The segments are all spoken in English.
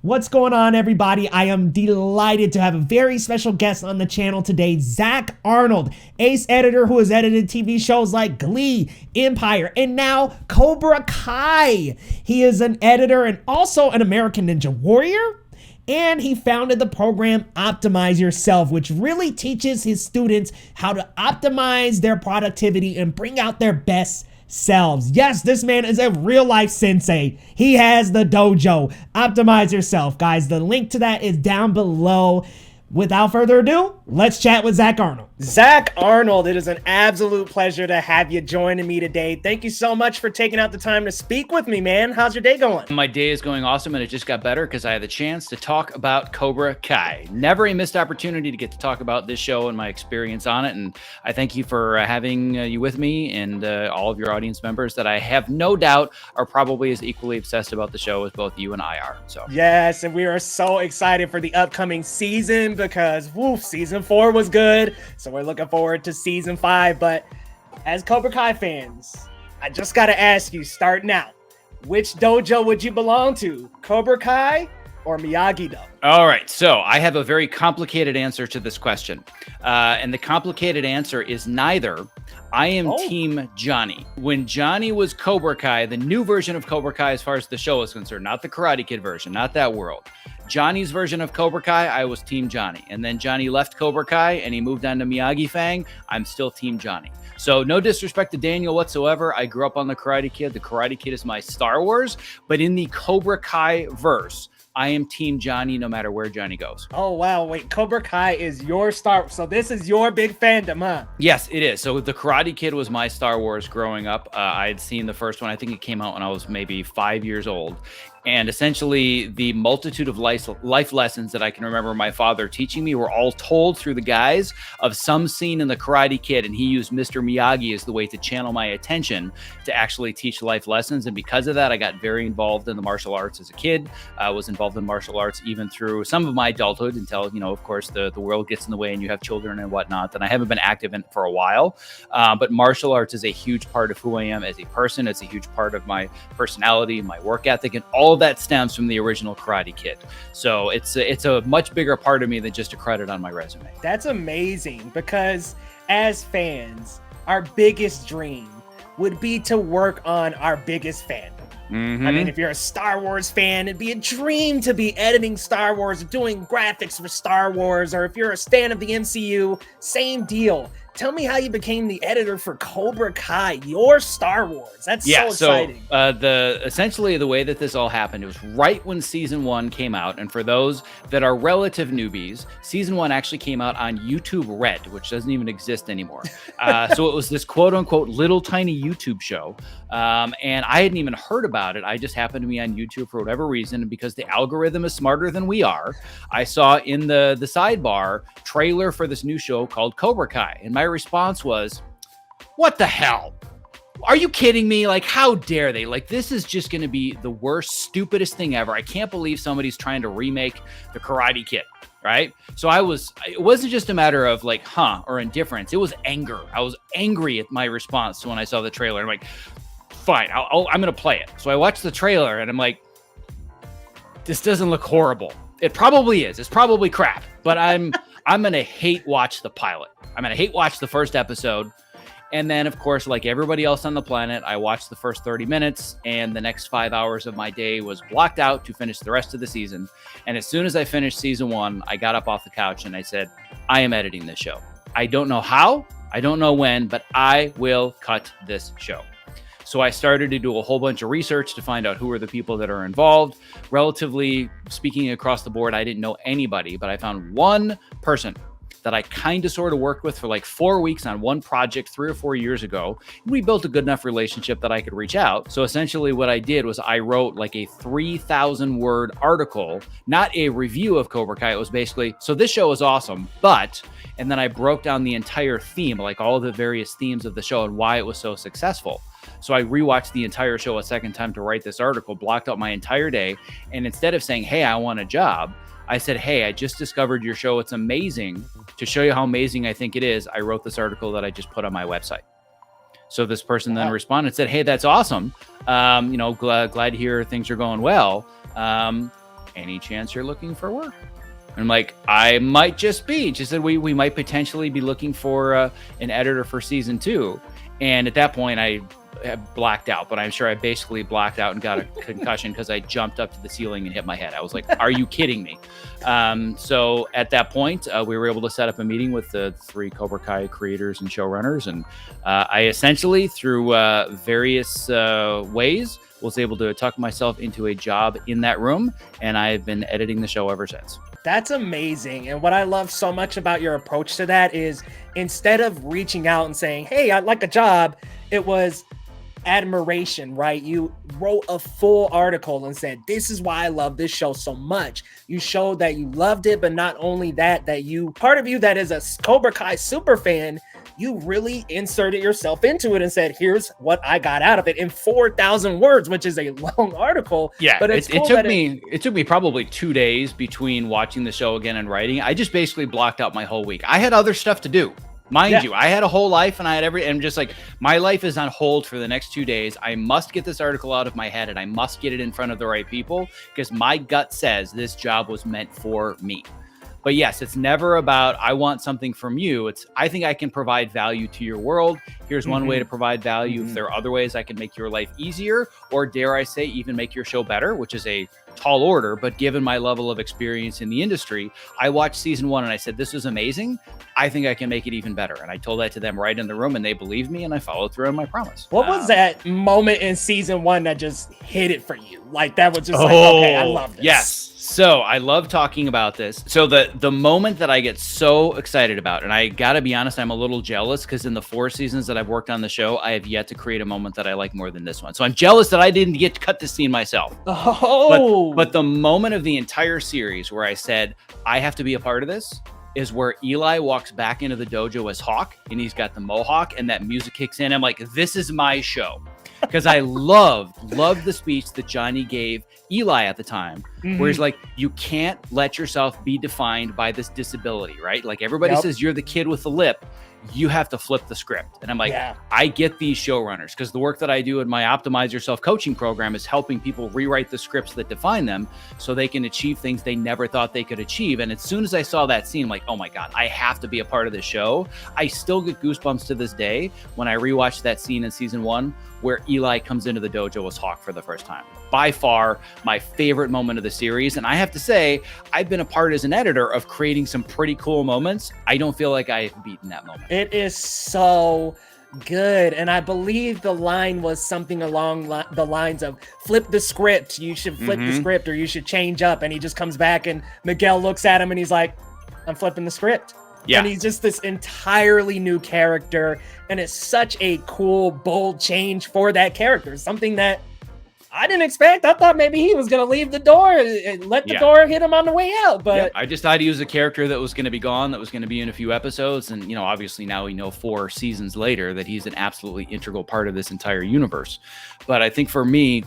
What's going on, everybody? I am delighted to have a very special guest on the channel today, Zack Arnold, ace editor who has edited TV shows like Glee, Empire, and now Cobra Kai. He is an editor and also an American Ninja Warrior, and he founded the program Optimize Yourself, which really teaches his students how to optimize their productivity and bring out their best selves. Yes, this man is a real life sensei. He has the dojo. Optimize Yourself, guys. The link to that is down below. Without further ado, let's chat with Zack Arnold. Zack Arnold, it is an absolute pleasure to have you joining me today. Thank you so much for taking out the time to speak with me, man. How's your day going? My day is going awesome, and it just got better because I had the chance to talk about Cobra Kai. Never a missed opportunity to get to talk about this show and my experience on it, and I thank you for having you with me and all of your audience members that I have no doubt are probably as equally obsessed about the show as both you and I are. So yes, and we are so excited for the upcoming season because season 4 was good, so we're looking forward to season 5. But as Cobra Kai fans, I just gotta ask you, starting out, which dojo would you belong to, Cobra Kai or Miyagi-Do? All right, so I have a very complicated answer to this question, and the complicated answer is neither. I am Team Johnny. When Johnny was Cobra Kai, the new version of Cobra Kai as far as the show is concerned, not the Karate Kid version, not that world. Johnny's version of Cobra Kai, I was Team Johnny. And then Johnny left Cobra Kai and he moved on to Miyagi-Fang. I'm still Team Johnny. So no disrespect to Daniel whatsoever. I grew up on the Karate Kid. The Karate Kid is my Star Wars. But in the Cobra Kai verse, I am Team Johnny no matter where Johnny goes. Oh, wow. Wait, Cobra Kai is your Star... So this is your big fandom, huh? Yes, it is. So the Karate Kid was my Star Wars growing up. I had seen the first one. I think it came out when I was maybe 5 years old. And essentially, the multitude of life lessons that I can remember my father teaching me were all told through the guise of some scene in the Karate Kid. And he used Mr. Miyagi as the way to channel my attention to actually teach life lessons. And because of that, I got very involved in the martial arts as a kid. I was involved in martial arts even through some of my adulthood until, you know, of course, the world gets in the way and you have children and whatnot. And I haven't been active in it for a while. But martial arts is a huge part of who I am as a person. It's a huge part of my personality, my work ethic, and all of that stems from the original Karate Kid. So it's a much bigger part of me than just a credit on my resume. That's amazing, because as fans, our biggest dream would be to work on our biggest fandom. I mean, if you're a Star Wars fan, it'd be a dream to be editing Star Wars or doing graphics for Star Wars. Or if you're a stan of the MCU, same deal. Tell me how you became the editor for Cobra Kai, your Star Wars. That's so exciting. So essentially the way that this all happened, it was right when season 1 came out. And for those that are relative newbies, season 1 actually came out on YouTube Red, which doesn't even exist anymore. So it was this quote unquote little tiny YouTube show. And I hadn't even heard about it. I just happened to be on YouTube for whatever reason. And because the algorithm is smarter than we are, I saw in the sidebar trailer for this new show called Cobra Kai. And my response was, what the hell? Are you kidding me? Like, how dare they? Like, this is just going to be the worst, stupidest thing ever. I can't believe somebody's trying to remake the Karate Kid, right? So it wasn't just a matter of like, or indifference. It was anger. I was angry at my response when I saw the trailer. I'm like, fine, I'm going to play it. So I watched the trailer and I'm like, this doesn't look horrible. It probably is. It's probably crap, but I'm going to hate watch the pilot. I'm going to hate watch the first episode. And then, of course, like everybody else on the planet, I watched the first 30 minutes and the next 5 hours of my day was blocked out to finish the rest of the season. And as soon as I finished season 1, I got up off the couch and I said, I am editing this show. I don't know how, I don't know when, but I will cut this show. So I started to do a whole bunch of research to find out who are the people that are involved. Relatively speaking, across the board, I didn't know anybody, but I found one person that I kind of sort of worked with for like 4 weeks on one project 3 or 4 years ago. We built a good enough relationship that I could reach out. So essentially what I did was I wrote like a 3,000 word article, not a review of Cobra Kai. It was basically, so this show is awesome, but, and then I broke down the entire theme, like all of the various themes of the show and why it was so successful. So I rewatched the entire show a second time to write this article, blocked out my entire day. And instead of saying, hey, I want a job, I said, hey, I just discovered your show. It's amazing. To show you how amazing I think it is, I wrote this article that I just put on my website. So this person then responded and said, hey, that's awesome. Glad to hear things are going well. any chance you're looking for work? And I'm like, I might just be. She said, we might potentially be looking for an editor for season 2. And at that point, I blacked out, but I'm sure I basically blacked out and got a concussion because I jumped up to the ceiling and hit my head. I was like, are you kidding me? So at that point, we were able to set up a meeting with the 3 Cobra Kai creators and showrunners. And I essentially, through various ways, was able to tuck myself into a job in that room. And I've been editing the show ever since. That's amazing. And what I love so much about your approach to that is instead of reaching out and saying, hey, I'd like a job, it was admiration, right? You wrote a full article and said, this is why I love this show so much. You showed that you loved it, but not only that, part of you that is a Cobra Kai super fan, you really inserted yourself into it and said, here's what I got out of it in 4,000 words, which is a long article. Yeah, but it took me probably 2 days between watching the show again and writing. I just basically blocked out my whole week. I had other stuff to do. Mind you, I had a whole life and I'm just like, my life is on hold for the next 2 days. I must get this article out of my head and I must get it in front of the right people because my gut says this job was meant for me. But yes, it's never about, I want something from you. It's, I think I can provide value to your world. Here's one way to provide value. If there are other ways I can make your life easier, or dare I say, even make your show better, which is a tall order. But given my level of experience in the industry, I watched season 1 and I said, this is amazing. I think I can make it even better. And I told that to them right in the room and they believed me and I followed through on my promise. What was that moment in season 1 that just hit it for you? Like that was just like, okay, I love this. Yes. So I love talking about this. So the moment that I get so excited about, and I gotta be honest, I'm a little jealous because in the 4 seasons that I've worked on the show, I have yet to create a moment that I like more than this one. So I'm jealous that I didn't get to cut this scene myself. Oh, but the moment of the entire series where I said, I have to be a part of this is where Eli walks back into the dojo as Hawk and he's got the mohawk and that music kicks in. I'm like, this is my show. Because I loved the speech that Johnny gave Eli at the time, where he's like, you can't let yourself be defined by this disability, right? Like everybody says, you're the kid with the lip. You have to flip the script. And I'm like, I get these showrunners because the work that I do in my Optimize Yourself coaching program is helping people rewrite the scripts that define them so they can achieve things they never thought they could achieve. And as soon as I saw that scene, I'm like, oh my God, I have to be a part of this show. I still get goosebumps to this day when I rewatch that scene in season 1 where Eli comes into the dojo as Hawk for the first time. By far my favorite moment of the series. And I have to say, I've been a part as an editor of creating some pretty cool moments. I don't feel like I've beaten that moment. It is so good. And I believe the line was something along the lines of flip the script. You should flip the script or you should change up. And he just comes back and Miguel looks at him and he's like, I'm flipping the script. Yeah. And he's just this entirely new character. And it's such a cool, bold change for that character. Something that I didn't expect. I thought maybe he was going to leave the door and let the door hit him on the way out. But I just thought he was a character that was going to be gone, that was going to be in a few episodes. And, you know, obviously now we know 4 seasons later that he's an absolutely integral part of this entire universe. But I think for me,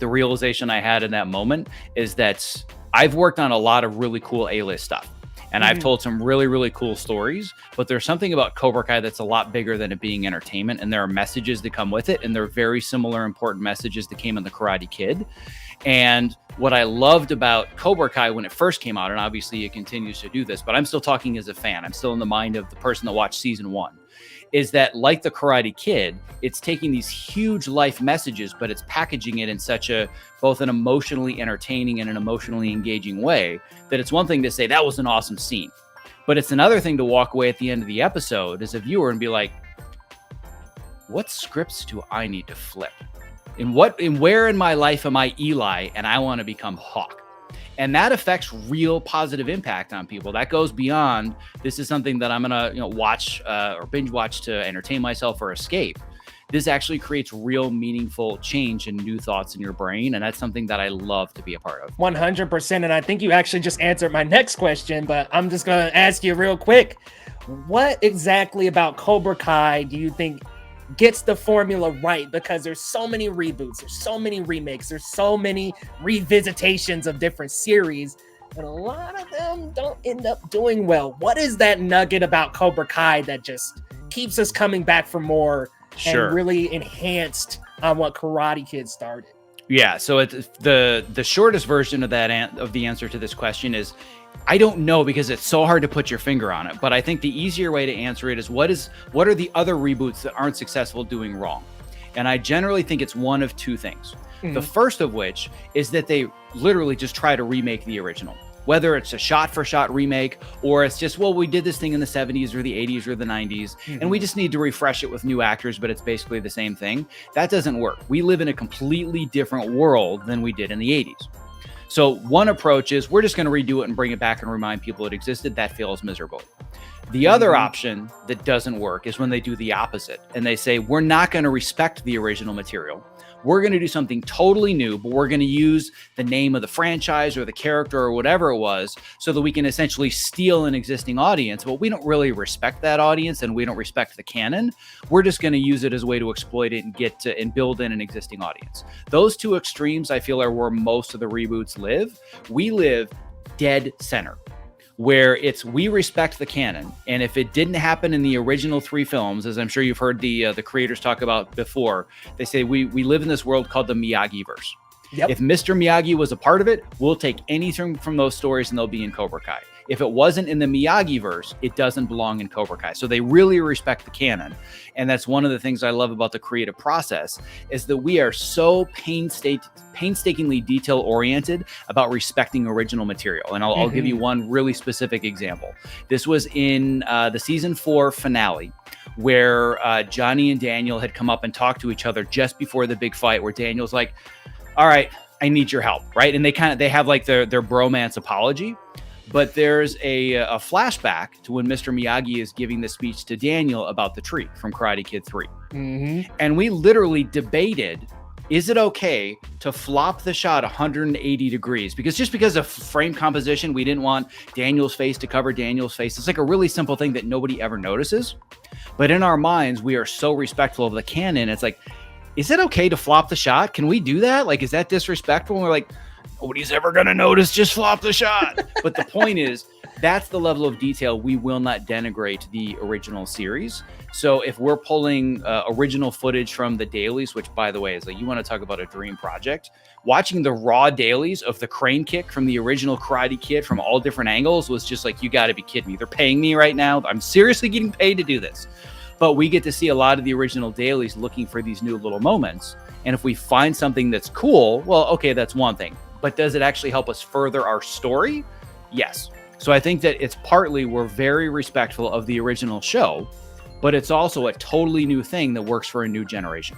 the realization I had in that moment is that I've worked on a lot of really cool A-list stuff. And I've told some really, really cool stories, but there's something about Cobra Kai that's a lot bigger than it being entertainment. And there are messages that come with it. And they're very similar, important messages that came in The Karate Kid. And what I loved about Cobra Kai when it first came out, and obviously it continues to do this, but I'm still talking as a fan. I'm still in the mind of the person that watched season 1. Is that like The Karate Kid, it's taking these huge life messages, but it's packaging it in such a, both an emotionally entertaining and an emotionally engaging way that it's one thing to say that was an awesome scene, but it's another thing to walk away at the end of the episode as a viewer and be like, what scripts do I need to flip? Where in my life am I Eli and I want to become Hawk? And that affects real positive impact on people. That goes beyond, this is something that I'm going to watch or binge watch to entertain myself or escape. This actually creates real meaningful change and new thoughts in your brain. And that's something that I love to be a part of. 100%. And I think you actually just answered my next question, but I'm just going to ask you real quick. What exactly about Cobra Kai do you think gets the formula right? Because there's so many reboots, there's so many remakes, there's so many revisitations of different series, and a lot of them don't end up doing well. What is that nugget about Cobra Kai that just keeps us coming back for more and really enhanced on what Karate Kid started? Yeah, so it's the shortest version of of the answer to this question is I don't know, because it's so hard to put your finger on it. But I think the easier way to answer it is what are the other reboots that aren't successful doing wrong? And I generally think it's one of two things. The first of which is that they literally just try to remake the original, whether it's a shot-for-shot remake or it's just, well, we did this thing in the 70s or the 80s or the 90s, and we just need to refresh it with new actors, but it's basically the same thing. That doesn't work. We live in a completely different world than we did in the 80s. So one approach is we're just going to redo it and bring it back and remind people it existed. That fails miserably. The other option that doesn't work is when they do the opposite and they say, we're not going to respect the original material. We're going to do something totally new, but we're going to use the name of the franchise or the character or whatever it was so that we can essentially steal an existing audience. But we don't really respect that audience and we don't respect the canon. We're just going to use it as a way to exploit it and get to and build in an existing audience. Those two extremes, I feel, are where most of the reboots live. We live dead center, where it's we respect the canon, and if it didn't happen in the original 3 films, as I'm sure you've heard the creators talk about before, they say we live in this world called the Miyagi-verse. Yep. If Mr. Miyagi was a part of it, we'll take anything from those stories and they'll be in Cobra Kai. If it wasn't in the Miyagi-verse, it doesn't belong in Cobra Kai. So they really respect the canon. And that's one of the things I love about the creative process is that we are so painstakingly detail-oriented about respecting original material. And I'll give you one really specific example. This was in the season 4 finale, where Johnny and Daniel had come up and talked to each other just before the big fight, where Daniel's like, all right, I need your help, right? And they have like their bromance apology. But there's a flashback to when Mr. Miyagi is giving the speech to Daniel about the tree from Karate Kid 3. And we literally debated, is it okay to flop the shot 180 degrees? Because of frame composition, we didn't want Daniel's face to cover Daniel's face. It's like a really simple thing that nobody ever notices. But in our minds, we are so respectful of the canon. It's like, is it okay to flop the shot? Can we do that? Like, is that disrespectful? And we're like, nobody's ever going to notice, just flop the shot. But the point is, that's the level of detail we will not denigrate the original series. So if we're pulling original footage from the dailies, which by the way is like, you want to talk about a dream project, watching the raw dailies of the crane kick from the original Karate Kid from all different angles was just like, you got to be kidding me. They're paying me right now. I'm seriously getting paid to do this. But we get to see a lot of the original dailies looking for these new little moments. And if we find something that's cool, well, okay, that's one thing. But does it actually help us further our story? Yes. So I think that it's partly we're very respectful of the original show, but it's also a totally new thing that works for a new generation.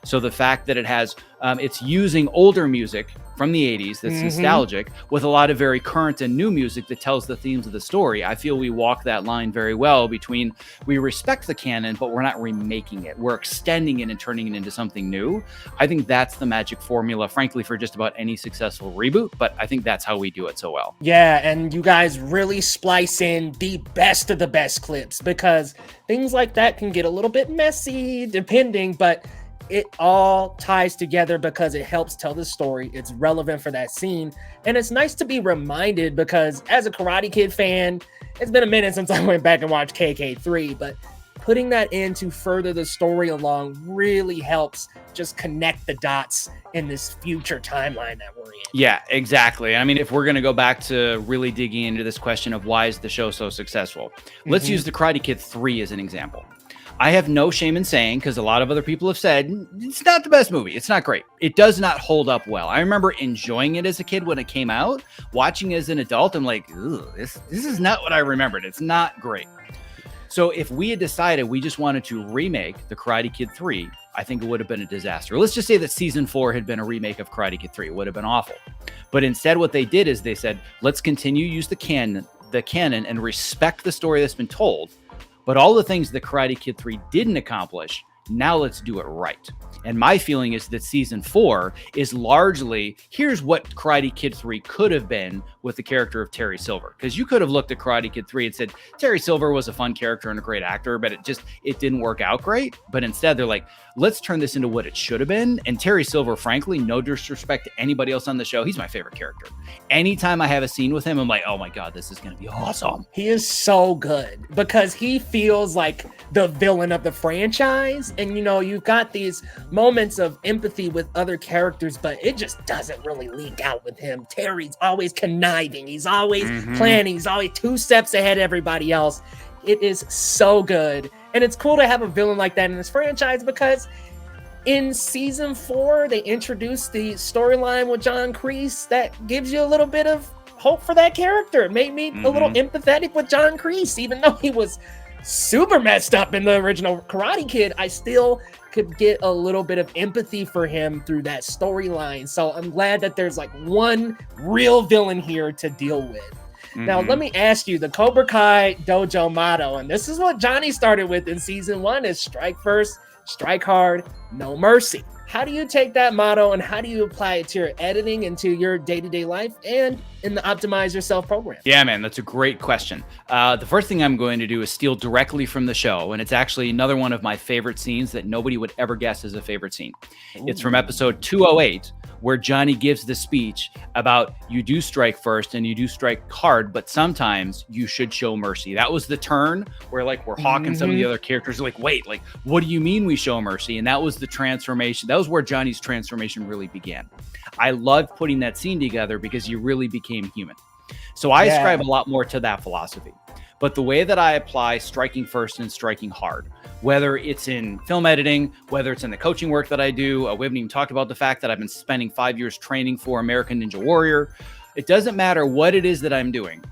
So the fact that it has, it's using older music from the 80s that's nostalgic with a lot of very current and new music that tells the themes of the story. I feel we walk that line very well between we respect the canon, but we're not remaking it. We're extending it and turning it into something new. I think that's the magic formula, frankly, for just about any successful reboot, but I think that's how we do it so well. Yeah, and you guys really splice in the best of the best clips because things like that can get a little bit messy depending, but it all ties together because it helps tell the story. It's relevant for that scene. And it's nice to be reminded because as a Karate Kid fan, it's been a minute since I went back and watched KK3, but putting that in to further the story along really helps just connect the dots in this future timeline that we're in. Yeah, exactly. I mean, if we're going to go back to really digging into this question of why is the show so successful, let's use the Karate Kid 3 as an example. I have no shame in saying, because a lot of other people have said, it's not the best movie. It's not great. It does not hold up well. I remember enjoying it as a kid when it came out. Watching it as an adult, I'm like, this is not what I remembered. It's not great. So if we had decided we just wanted to remake the Karate Kid 3, I think it would have been a disaster. Let's just say that season 4 had been a remake of Karate Kid 3. It would have been awful. But instead what they did is they said, let's continue use the canon and respect the story that's been told. But all the things that Karate Kid 3 didn't accomplish, now let's do it right. And my feeling is that season 4 is largely, here's what Karate Kid 3 could have been with the character of Terry Silver. Because you could have looked at Karate Kid 3 and said, Terry Silver was a fun character and a great actor, but it didn't work out great. But instead they're like, let's turn this into what it should have been. And Terry Silver, frankly, no disrespect to anybody else on the show, he's my favorite character. Anytime I have a scene with him, I'm like, oh my God, this is going to be awesome. He is so good because he feels like the villain of the franchise. And, you know, you've got these moments of empathy with other characters, but it just doesn't really leak out with him. Terry's always conniving. He's always planning. He's always 2 steps ahead of everybody else. It is so good. And it's cool to have a villain like that in this franchise, because in season 4, they introduced the storyline with John Kreese that gives you a little bit of hope for that character. It made me a little empathetic with John Kreese, even though he was super messed up in the original Karate Kid. I still could get a little bit of empathy for him through that storyline. So I'm glad that there's like one real villain here to deal with. Now, let me ask you, the Cobra Kai dojo motto, and this is what Johnny started with in season 1, is strike first, strike hard, no mercy. How do you take that motto and how do you apply it to your editing and to your day-to-day life and in the Optimize Yourself program? Yeah, man, that's a great question. The first thing I'm going to do is steal directly from the show, and it's actually another one of my favorite scenes that nobody would ever guess is a favorite scene. Ooh. It's from episode 208, where Johnny gives the speech about you do strike first and you do strike hard, but sometimes you should show mercy. That was the turn where like we're hawking some of the other characters are like, wait, like, what do you mean we show mercy? And that was the transformation. That was where Johnny's transformation really began. I loved putting that scene together because you really became human. So I ascribe a lot more to that philosophy. But the way that I apply striking first and striking hard, whether it's in film editing, whether it's in the coaching work that I do, we haven't even talked about the fact that I've been spending 5 years training for American Ninja Warrior. It doesn't matter what it is that I'm doing.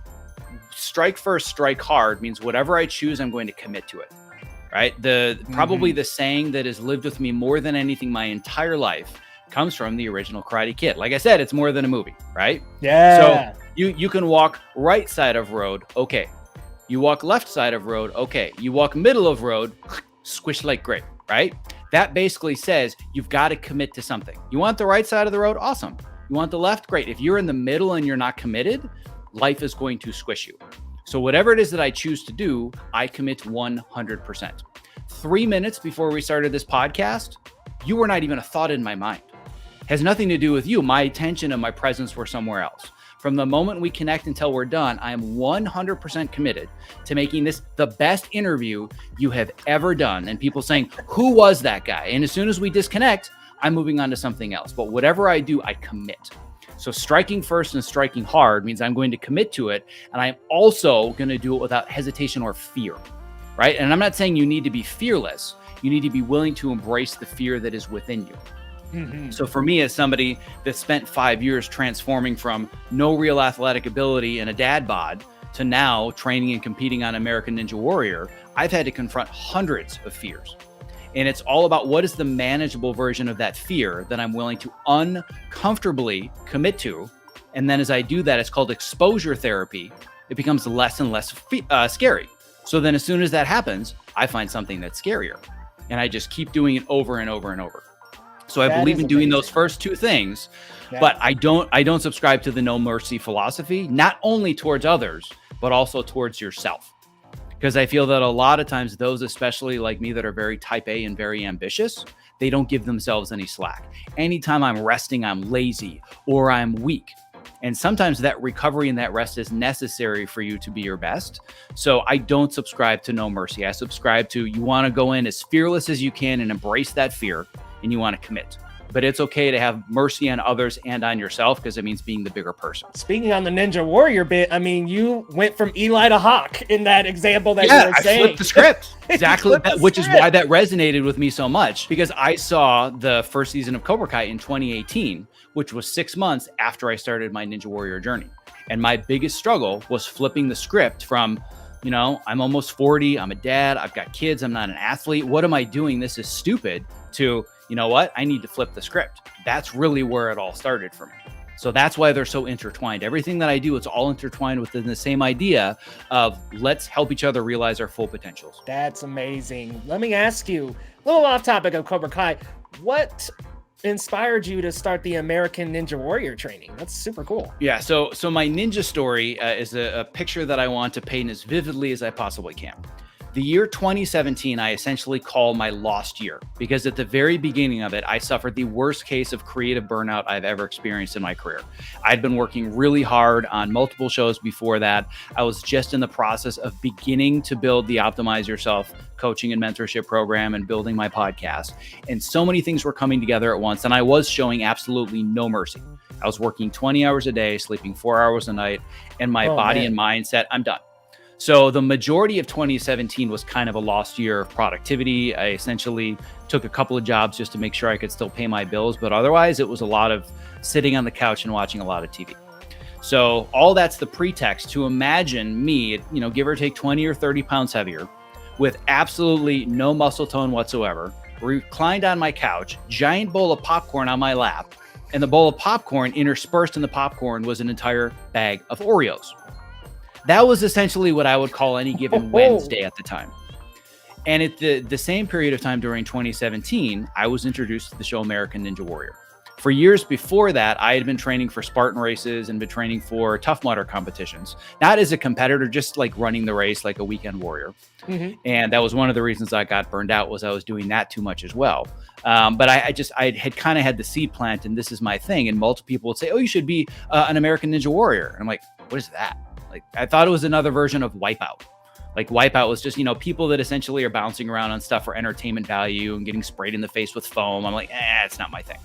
Strike first, strike hard means whatever I choose, I'm going to commit to it, right? Probably the saying that has lived with me more than anything my entire life comes from the original Karate Kid. Like I said, it's more than a movie, right? Yeah. So you can walk right side of road, okay. You walk left side of road, okay. You walk middle of road, squish like grape, right? That basically says you've got to commit to something. You want the right side of the road? Awesome. You want the left? Great. If you're in the middle and you're not committed, life is going to squish you. So whatever it is that I choose to do, I commit 100%. 3 minutes before we started this podcast, you were not even a thought in my mind. Has nothing to do with you. My attention and my presence were somewhere else. From the moment we connect until we're done, I am 100% committed to making this the best interview you have ever done. And people saying, who was that guy? And as soon as we disconnect, I'm moving on to something else. But whatever I do, I commit. So striking first and striking hard means I'm going to commit to it. And I'm also going to do it without hesitation or fear, right? And I'm not saying you need to be fearless. You need to be willing to embrace the fear that is within you. So for me, as somebody that spent 5 years transforming from no real athletic ability and a dad bod to now training and competing on American Ninja Warrior, I've had to confront hundreds of fears. And it's all about what is the manageable version of that fear that I'm willing to uncomfortably commit to. And then as I do that, it's called exposure therapy. It becomes less and less scary. So then as soon as that happens, I find something that's scarier. And I just keep doing it over and over and over. So I believe in doing those first two things, but I don't subscribe to the no mercy philosophy, not only towards others, but also towards yourself. Because I feel that a lot of times those, especially like me, that are very type A and very ambitious, they don't give themselves any slack. Anytime I'm resting, I'm lazy or I'm weak. And sometimes that recovery and that rest is necessary for you to be your best. So I don't subscribe to no mercy. I subscribe to you want to go in as fearless as you can and embrace that fear. And you want to commit. But it's okay to have mercy on others and on yourself because it means being the bigger person. Speaking on the Ninja Warrior bit, I mean, you went from Eli to Hawk in that example that you were saying. I flipped the script. Exactly. Which is why that resonated with me so much, because I saw the first season of Cobra Kai in 2018, which was 6 months after I started my Ninja Warrior journey. And my biggest struggle was flipping the script from, you know, I'm almost 40, I'm a dad, I've got kids, I'm not an athlete. What am I doing? This is stupid. To, you know what? I need to flip the script. That's really where it all started for me. So that's why they're so intertwined. Everything that I do, it's all intertwined within the same idea of let's help each other realize our full potentials. That's amazing. Let me ask you, a little off topic of Cobra Kai, what inspired you to start the American Ninja Warrior training? That's super cool. Yeah, so my ninja story is a picture that I want to paint as vividly as I possibly can. The year 2017, I essentially call my lost year because at the very beginning of it, I suffered the worst case of creative burnout I've ever experienced in my career. I'd been working really hard on multiple shows before that. I was just in the process of beginning to build the Optimize Yourself coaching and mentorship program and building my podcast. And so many things were coming together at once. And I was showing absolutely no mercy. I was working 20 hours a day, sleeping 4 hours a night, and my body and mindset, I'm done. So the majority of 2017 was kind of a lost year of productivity. I essentially took a couple of jobs just to make sure I could still pay my bills. But otherwise, it was a lot of sitting on the couch and watching a lot of TV. So all that's the pretext to imagine me, give or take 20 or 30 pounds heavier with absolutely no muscle tone whatsoever, reclined on my couch, giant bowl of popcorn on my lap, and the bowl of popcorn interspersed in the popcorn was an entire bag of Oreos. That was essentially what I would call any given Wednesday at the time. And at the same period of time during 2017, I was introduced to the show American Ninja Warrior. For years before that, I had been training for Spartan races and been training for Tough Mudder competitions, not as a competitor, just like running the race like a weekend warrior. Mm-hmm. And that was one of the reasons I got burned out, was I was doing that too much as well. But I had kind of had the seed plant, and this is my thing. And multiple people would say, oh, you should be an American Ninja Warrior. And I'm like, what is that? Like, I thought it was another version of Wipeout. Like Wipeout was just, people that essentially are bouncing around on stuff for entertainment value and getting sprayed in the face with foam. I'm like, it's not my thing.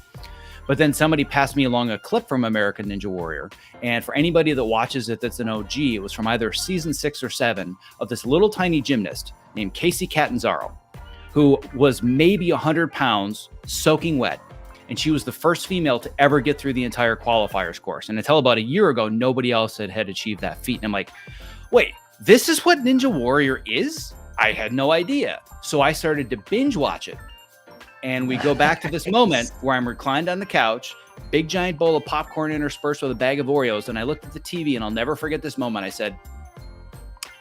But then somebody passed me along a clip from American Ninja Warrior. And for anybody that watches it that's an OG, it was from either season 6 or 7 of this little tiny gymnast named Casey Catanzaro, who was maybe 100 pounds soaking wet. And she was the first female to ever get through the entire qualifiers course. And until about a year ago, nobody else had achieved that feat. And I'm like, wait, this is what Ninja Warrior is? I had no idea. So I started to binge watch it. And we go back to this moment where I'm reclined on the couch, big giant bowl of popcorn interspersed with a bag of Oreos. And I looked at the TV, and I'll never forget this moment. I said,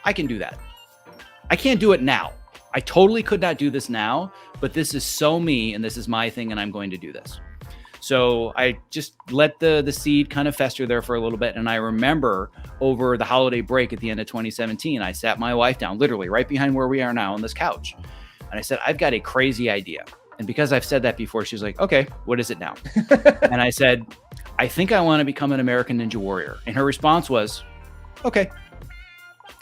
I can do that. I can't do it now. I totally could not do this now, but this is so me, and this is my thing, and I'm going to do this. So I just let the seed kind of fester there for a little bit. And I remember over the holiday break at the end of 2017, I sat my wife down, literally right behind where we are now on this couch. And I said, I've got a crazy idea. And because I've said that before, she's like, okay, what is it now? And I said, I think I want to become an American Ninja Warrior. And her response was, okay,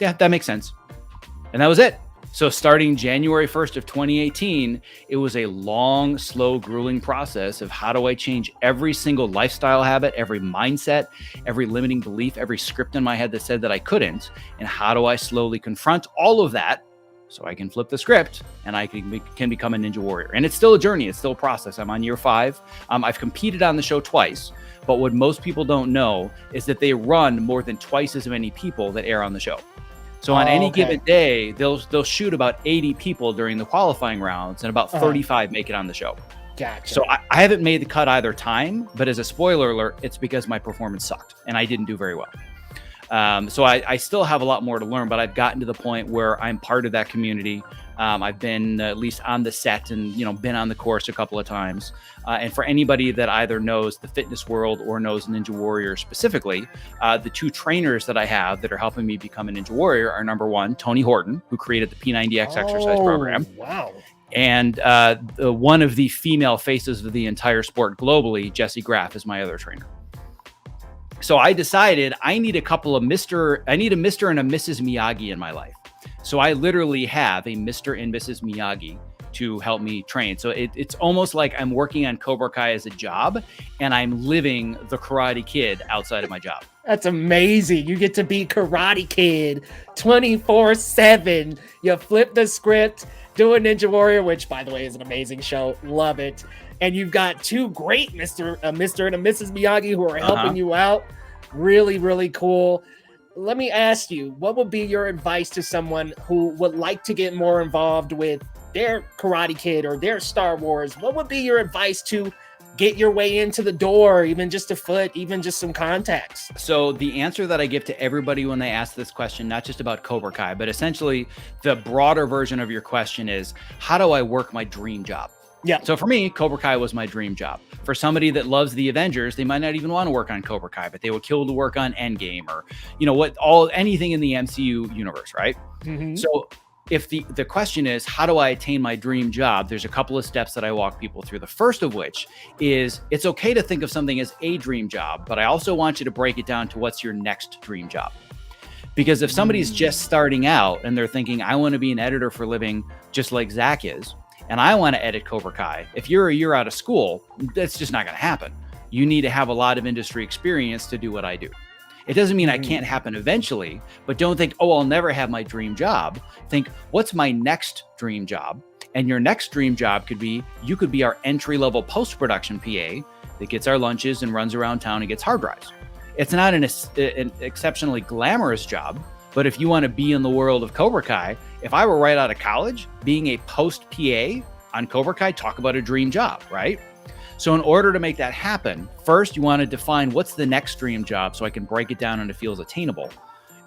yeah, that makes sense. And that was it. So starting January 1st of 2018, it was a long, slow, grueling process of how do I change every single lifestyle habit, every mindset, every limiting belief, every script in my head that said that I couldn't, and how do I slowly confront all of that so I can flip the script and I can become a Ninja Warrior. And it's still a journey. It's still a process. I'm on year 5. I've competed on the show twice, but what most people don't know is that they run more than twice as many people that air on the show. So on any given day, they'll shoot about 80 people during the qualifying rounds, and about 35 make it on the show. Gotcha. So I haven't made the cut either time, but as a spoiler alert, it's because my performance sucked and I didn't do very well. So I still have a lot more to learn, but I've gotten to the point where I'm part of that community. I've been at least on the set and, been on the course a couple of times. And for anybody that either knows the fitness world or knows Ninja Warrior specifically, the 2 trainers that I have that are helping me become a Ninja Warrior are, number 1, Tony Horton, who created the P90X exercise program. Wow. And one of the female faces of the entire sport globally, Jessie Graff, is my other trainer. So I decided I need a Mr. and a Mrs. Miyagi in my life. So I literally have a Mr. and Mrs. Miyagi to help me train. So it's almost like I'm working on Cobra Kai as a job, and I'm living the Karate Kid outside of my job. That's amazing. You get to be Karate Kid 24/7. You flip the script, do a Ninja Warrior, which, by the way, is an amazing show. Love it. And you've got 2 great Mr. and a Mrs. Miyagi who are helping you out. Really, really cool. Let me ask you, what would be your advice to someone who would like to get more involved with their Karate Kid or their Star Wars? What would be your advice to get your way into the door, even just a foot, even just some contacts? So the answer that I give to everybody when they ask this question, not just about Cobra Kai, but essentially the broader version of your question is, how do I work my dream job? Yeah. So for me, Cobra Kai was my dream job. For somebody that loves the Avengers, they might not even want to work on Cobra Kai, but they would kill to work on Endgame or, anything in the MCU universe, right? Mm-hmm. So if the question is, how do I attain my dream job? There's a couple of steps that I walk people through. The first of which is it's okay to think of something as a dream job, but I also want you to break it down to what's your next dream job. Because if somebody's just starting out and they're thinking, I want to be an editor for a living, just like Zach is, and I want to edit Cobra Kai, if you're a year out of school, that's just not going to happen. You need to have a lot of industry experience to do what I do. It doesn't mean I can't happen eventually, but don't think, oh, I'll never have my dream job. Think, what's my next dream job? And your next dream job could be, you could be our entry-level post-production PA that gets our lunches and runs around town and gets hard drives. It's not an exceptionally glamorous job, but if you want to be in the world of Cobra Kai, if I were right out of college, being a post PA on Cobra Kai, talk about a dream job, right? So in order to make that happen, first you want to define what's the next dream job so I can break it down and it feels attainable.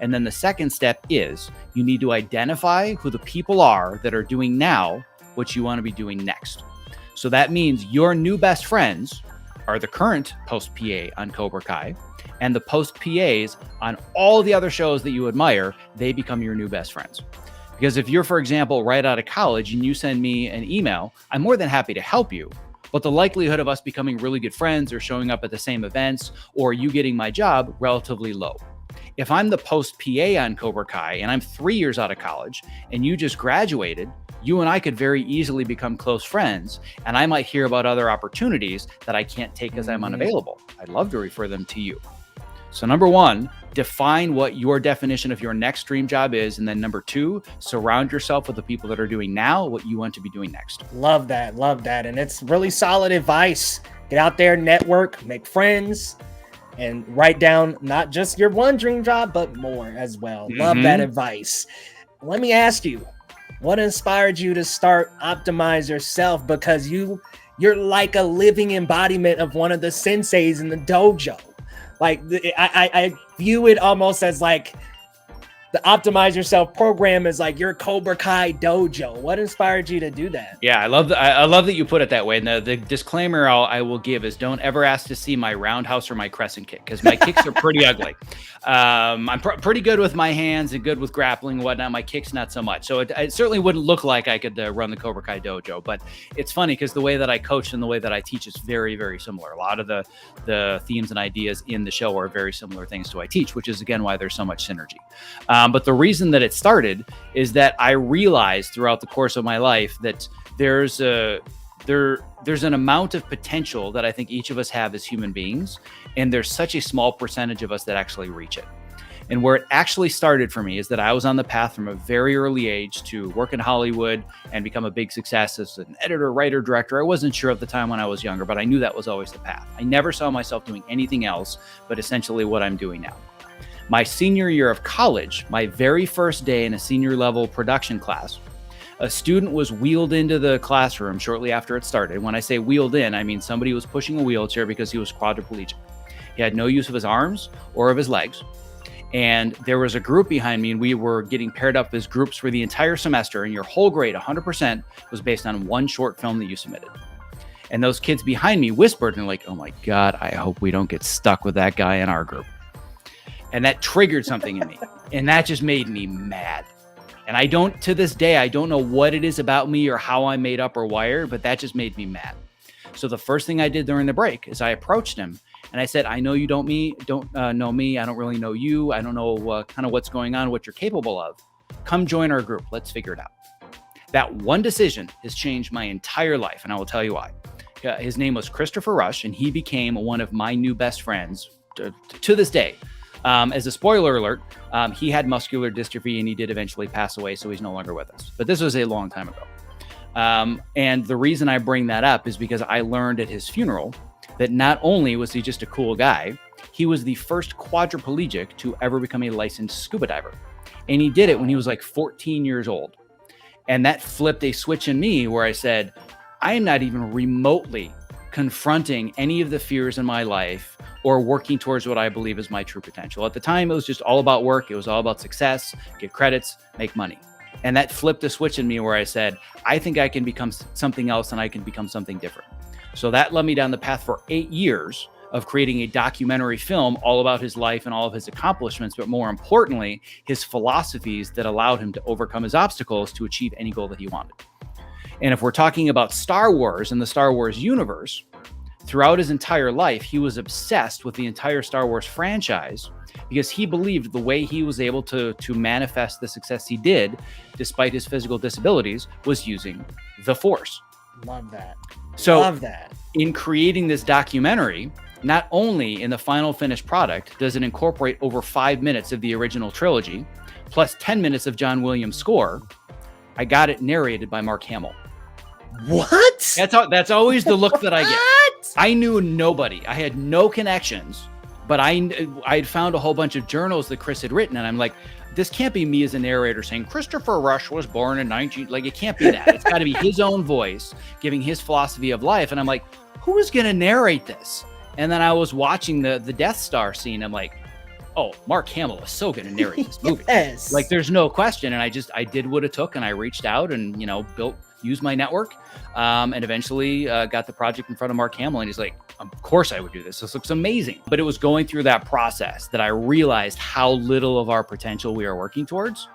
And then the second step is you need to identify who the people are that are doing now what you want to be doing next. So that means your new best friends are the current post PA on Cobra Kai, and the post PAs on all the other shows that you admire, they become your new best friends. Because if you're, for example, right out of college and you send me an email, I'm more than happy to help you. But the likelihood of us becoming really good friends or showing up at the same events or you getting my job, relatively low. If I'm the post PA on Cobra Kai and I'm 3 years out of college and you just graduated, you and I could very easily become close friends, and I might hear about other opportunities that I can't take because I'm unavailable. I'd love to refer them to you. So number one, define what your definition of your next dream job is. And then number two, surround yourself with the people that are doing now what you want to be doing next. Love that. Love that. And it's really solid advice. Get out there, network, make friends, and write down not just your one dream job, but more as well. Love that advice. Let me ask you, what inspired you to start Optimize Yourself? Because you're like a living embodiment of one of the senseis in the dojo. Like I view it almost as like the Optimize Yourself program is like your Cobra Kai dojo. What inspired you to do that? Yeah, I love that you put it that way. And the disclaimer I will give is don't ever ask to see my roundhouse or my crescent kick because my kicks are pretty ugly. I'm pretty good with my hands and good with grappling and whatnot. My kicks not so much. So it certainly wouldn't look like I could run the Cobra Kai dojo. But it's funny because the way that I coach and the way that I teach is very, very similar. A lot of the themes and ideas in the show are very similar things to I teach, which is again why there's so much synergy. But the reason that it started is that I realized throughout the course of my life that there's an amount of potential that I think each of us have as human beings, and there's such a small percentage of us that actually reach it. And where it actually started for me is that I was on the path from a very early age to work in Hollywood and become a big success as an editor, writer, director. I wasn't sure at the time when I was younger, but I knew that was always the path. I never saw myself doing anything else but essentially what I'm doing now. My senior year of college, my very first day in a senior level production class, a student was wheeled into the classroom shortly after it started. When I say wheeled in, I mean somebody was pushing a wheelchair because he was quadriplegic. He had no use of his arms or of his legs. And there was a group behind me, and we were getting paired up as groups for the entire semester. And your whole grade, 100%, was based on one short film that you submitted. And those kids behind me whispered and like, oh my God, I hope we don't get stuck with that guy in our group. And that triggered something in me. And that just made me mad. And to this day, I don't know what it is about me or how I'm made up or wired, but that just made me mad. So the first thing I did during the break is I approached him and I said, I know you don't know me. I don't really know you. I don't know kind of what's going on, what you're capable of. Come join our group. Let's figure it out. That one decision has changed my entire life. And I will tell you why. His name was Christopher Rush, and he became one of my new best friends to this day. As a spoiler alert, he had muscular dystrophy and he did eventually pass away, so he's no longer with us. But this was a long time ago. And the reason I bring that up is because I learned at his funeral that not only was he just a cool guy, he was the first quadriplegic to ever become a licensed scuba diver. And he did it when he was like 14 years old. And that flipped a switch in me where I said, I am not even remotely confronting any of the fears in my life or working towards what I believe is my true potential. At the time, it was just all about work. It was all about success, get credits, make money. And that flipped a switch in me where I said, I think I can become something else and I can become something different. So that led me down the path for 8 years of creating a documentary film all about his life and all of his accomplishments, but more importantly, his philosophies that allowed him to overcome his obstacles to achieve any goal that he wanted. And if we're talking about Star Wars and the Star Wars universe, throughout his entire life, he was obsessed with the entire Star Wars franchise because he believed the way he was able to manifest the success he did, despite his physical disabilities, was using the Force. Love that. So Love that. In creating this documentary, not only in the final finished product does it incorporate over 5 minutes of the original trilogy, plus 10 minutes of John Williams' score, I got it narrated by Mark Hamill. What? That's always the look that I get. What? I knew nobody. I had no connections, but I'd found a whole bunch of journals that Chris had written, and I'm like, this can't be me as a narrator saying Christopher Rush was born in 19. Like, it can't be that. It's got to be his own voice giving his philosophy of life. And I'm like, who is going to narrate this? And then I was watching the Death Star scene. I'm like, oh, Mark Hamill is so going to narrate this movie. Yes. Like, there's no question. And I did what it took, and I reached out and, used my network, and eventually got the project in front of Mark Hamill, and he's like, of course I would do this. This looks amazing. But it was going through that process that I realized how little of our potential we are working towards.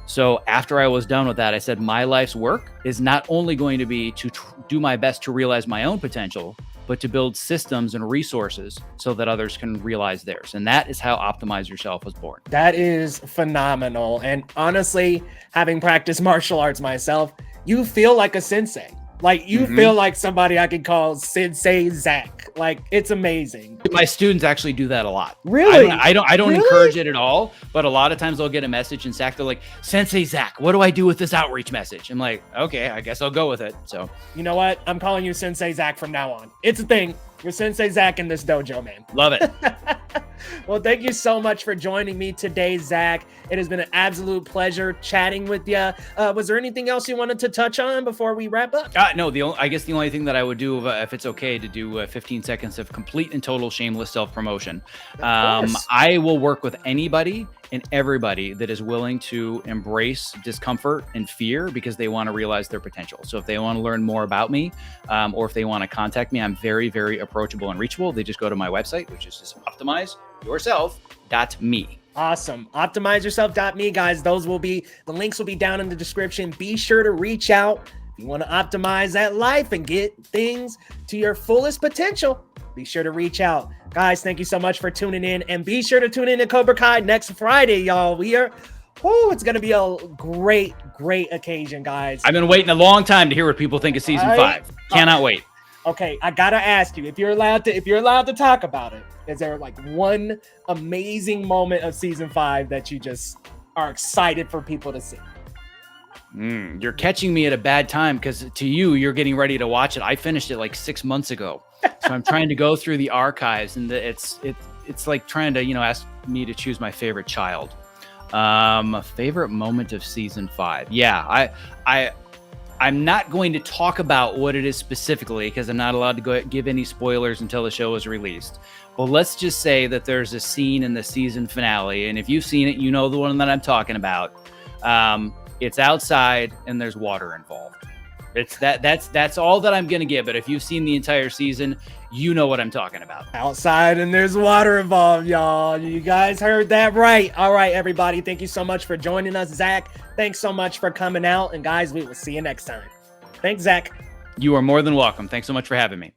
So after I was done with that, I said, my life's work is not only going to be to do my best to realize my own potential, but to build systems and resources so that others can realize theirs. And that is how Optimize Yourself was born. That is phenomenal. And honestly, having practiced martial arts myself, you feel like a sensei. Like, you feel like somebody I could call Sensei Zack. Like, it's amazing. My students actually do that a lot. Really? I don't Really? encourage it at all, but a lot of times they'll get a message and Zach, they're like, Sensei Zack, what do I do with this outreach message? I'm like, okay, I guess I'll go with it. So, you know what? I'm calling you Sensei Zack from now on. It's a thing. You're Sensei Zack in this dojo, man. love it. Well, thank you so much for joining me today, Zack. It has been an absolute pleasure chatting with you. Was there anything else you wanted to touch on before we wrap up? No, I guess the only thing that I would do, if it's okay to do 15 seconds of complete and total shameless self-promotion. I will work with anybody and everybody that is willing to embrace discomfort and fear because they want to realize their potential. So if they want to learn more about me, or if they want to contact me, I'm very, very approachable and reachable. They just go to my website, which is just optimizeyourself.me. Awesome. Optimizeyourself.me, guys. The links will be down in the description. Be sure to reach out if you want to optimize that life and get things to your fullest potential. Be sure to reach out. Guys, thank you so much for tuning in, and be sure to tune in to Cobra Kai next Friday, y'all. It's going to be a great, great occasion, guys. I've been waiting a long time to hear what people think of season 5. Cannot wait. Okay, I got to ask you, if you're allowed to talk about it, is there like one amazing moment of season 5 that you just are excited for people to see? You're catching me at a bad time because to you're getting ready to watch it. I finished it like 6 months ago. So I'm trying to go through the archives, and it's like trying to, ask me to choose my favorite child. Favorite moment of season 5. Yeah, I'm not going to talk about what it is specifically because I'm not allowed to give any spoilers until the show is released. But let's just say that there's a scene in the season finale, and if you've seen it, you know the one that I'm talking about. It's outside and there's water involved. That's all that I'm gonna give. But if you've seen the entire season, you know what I'm talking about. Outside and there's water involved, y'all. You guys heard that right. All right, everybody. Thank you so much for joining us, Zack. Thanks so much for coming out. And guys, we will see you next time. Thanks, Zack. You are more than welcome. Thanks so much for having me.